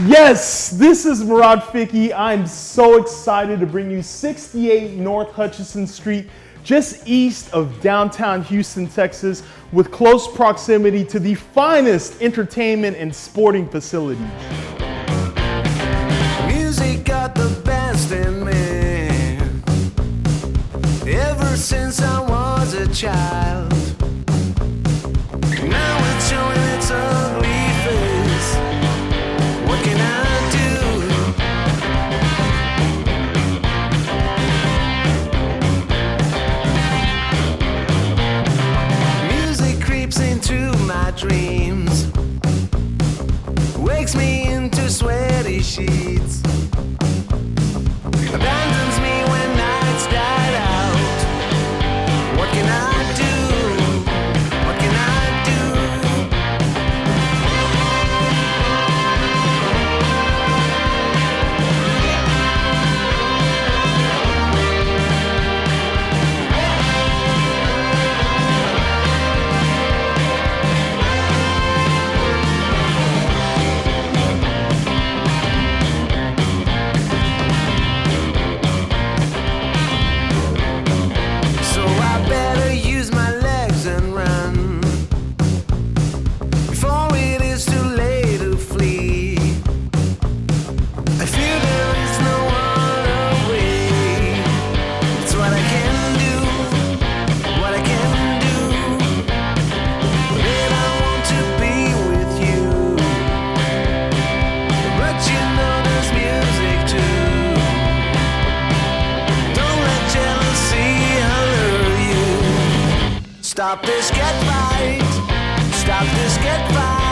Yes, this is Morad Fiki. I'm so excited to bring you 68 North Hutcheson Street, just east of downtown Houston, Texas, with close proximity to the finest entertainment and sporting facilities. Music got the best in me ever since I was a child. Now it's showing its ugly face. What can I do? Music creeps into my dreams, wakes me into sweaty sheets, abandons me when nights died out. What can I do? What can I do? So I better use my legs and run before it is too late to flee. I feel there is no other way. It's what I can do, what I can do. Babe, I want to be with you, but you know there's music too. Don't let jealousy allure you. Stop this, get right. Stop this, get right.